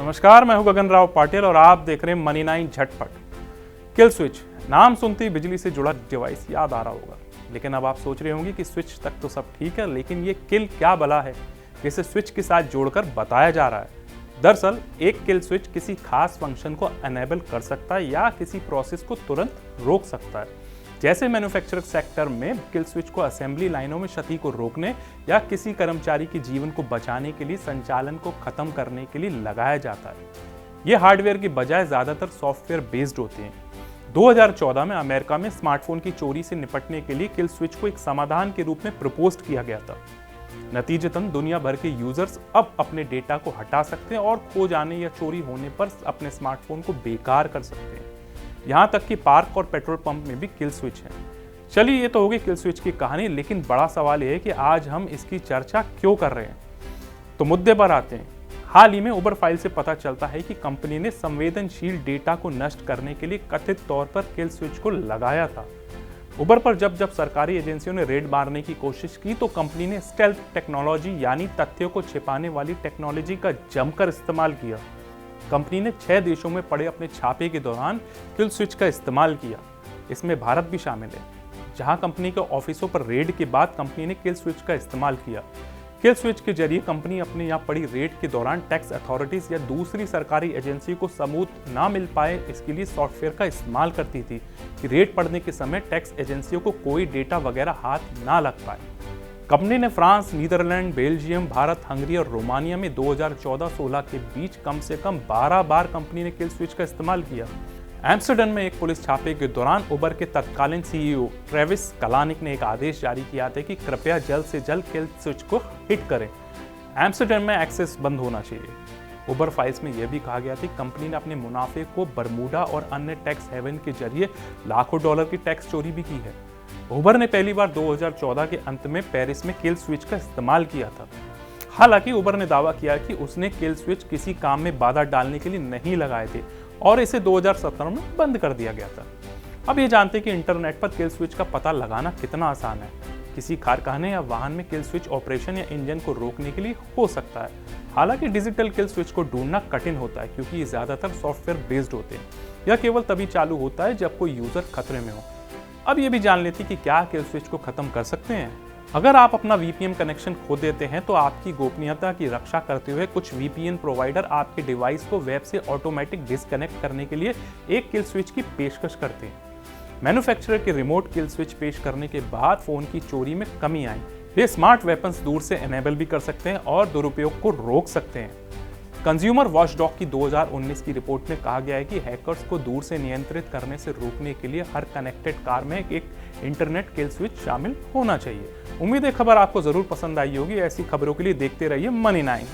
नमस्कार, मैं हूं गगन राव पाटिल और आप देख रहे हैं मनी 9 झटपट। किल स्विच नाम सुनते ही बिजली से जुड़ा डिवाइस याद आ रहा होगा, लेकिन अब आप सोच रहे होंगे कि स्विच तक तो सब ठीक है, लेकिन ये किल क्या बला है जिसे स्विच के साथ जोड़कर बताया जा रहा है। दरअसल एक किल स्विच किसी खास फंक्शन को एनेबल कर सकता है या किसी प्रोसेस को तुरंत रोक सकता है। जैसे मैन्युफैक्चरिंग सेक्टर में किल स्विच को असेंबली लाइनों में क्षति को रोकने या किसी कर्मचारी के जीवन को बचाने के लिए संचालन को खत्म करने के लिए लगाया जाता है। ये हार्डवेयर की बजाय ज्यादातर सॉफ्टवेयर बेस्ड होते हैं। 2014 में अमेरिका में स्मार्टफोन की चोरी से निपटने के लिए किल स्विच को एक समाधान के रूप में प्रपोज किया गया था। नतीजतन दुनिया भर के यूजर्स अब अपने डेटा को हटा सकते हैं और खो जाने या चोरी होने पर अपने स्मार्टफोन को बेकार कर सकते हैं। यहाँ तक कि पार्क और पेट्रोल पंप में भी किल स्विच है। चलिए, ये तो होगी किल स्विच की कहानी, लेकिन बड़ा सवाल ये है कि आज हम इसकी चर्चा क्यों कर रहे हैं। तो मुद्दे पर आते हैं। हाल ही में उबर फाइल से पता चलता है कि कंपनी ने संवेदनशील डेटा को नष्ट करने के लिए कथित तौर पर किल स्विच को लगाया था। उबर पर जब सरकारी एजेंसियों ने रेड मारने की कोशिश की तो कंपनी ने स्टेल्थ टेक्नोलॉजी यानी तथ्यों को छिपाने वाली टेक्नोलॉजी का जमकर इस्तेमाल किया। कंपनी ने 6 देशों में पड़े अपने छापे के दौरान किल स्विच का इस्तेमाल किया। इसमें भारत भी शामिल है, जहां कंपनी के ऑफिसों पर रेड के बाद कंपनी ने किल स्विच का इस्तेमाल किया। किल स्विच के जरिए कंपनी अपने यहाँ पड़ी रेड के दौरान टैक्स अथॉरिटीज या दूसरी सरकारी एजेंसी को सबूत ना मिल पाए, इसके लिए सॉफ्टवेयर का इस्तेमाल करती थी कि रेड पड़ने के समय टैक्स एजेंसियों को कोई डेटा वगैरह हाथ ना लग पाए। कंपनी ने France, Netherlands, Belgium, Bharat, Hungary और रोमानिया में 2014-16 के बीच कम से कम 12 बार कंपनी ने किल स्विच का इस्तेमाल किया। एम्स्टर्डम में एक पुलिस छापे के दौरान उबर के तत्कालीन सीईओ ट्रेविस कलानिक ने एक आदेश जारी किया था कि कृपया जल्द से जल्द किल स्विच को हिट करें। एम्स्टर्डम में एक्सेस बंद होना चाहिए। उबर फाइल्स में यह भी कहा गया था कि कंपनी ने अपने मुनाफे को बरमूडा और अन्य टैक्स हेवन के जरिए लाखों डॉलर की टैक्स चोरी भी की है। उबर ने पहली बार 2014 के अंत में पेरिस में किल स्विच का इस्तेमाल किया था। हालांकि उबर ने दावा किया कि उसने किल स्विच किसी काम में बाधा डालने के लिए नहीं लगाए थे और इसे 2017 में बंद कर दिया गया था। अब ये जानते हैं कि इंटरनेट पर किल स्विच का पता लगाना कितना आसान है। किसी कारखाने या वाहन में किल स्विच ऑपरेशन या इंजन को रोकने के लिए हो सकता है। हालांकि डिजिटल किल स्विच को ढूंढना कठिन होता है क्योंकि ये ज्यादातर सॉफ्टवेयर बेस्ड होते हैं। यह केवल तभी चालू होता है जब कोई यूजर खतरे में हो। अब ये भी जान लेते कि क्या किल स्विच को खत्म कर सकते हैं। अगर आप अपना VPN कनेक्शन खो देते हैं तो आपकी गोपनीयता की रक्षा करते हुए कुछ VPN प्रोवाइडर आपके डिवाइस को वेब से ऑटोमेटिक डिस्कनेक्ट करने के लिए एक किल स्विच की पेशकश करते हैं। मैन्युफैक्चरर के रिमोट किल स्विच पेश करने के बाद फोन की चोरी में कमी आई। वे स्मार्ट वेपन्स दूर से एनेबल भी कर सकते हैं और दुरुपयोग को रोक सकते हैं। कंज्यूमर वॉचडॉग की 2019 की रिपोर्ट में कहा गया है कि हैकर्स को दूर से नियंत्रित करने से रोकने के लिए हर कनेक्टेड कार में एक इंटरनेट किल स्विच शामिल होना चाहिए। उम्मीद है खबर आपको जरूर पसंद आई होगी। ऐसी खबरों के लिए देखते रहिए मनी 9।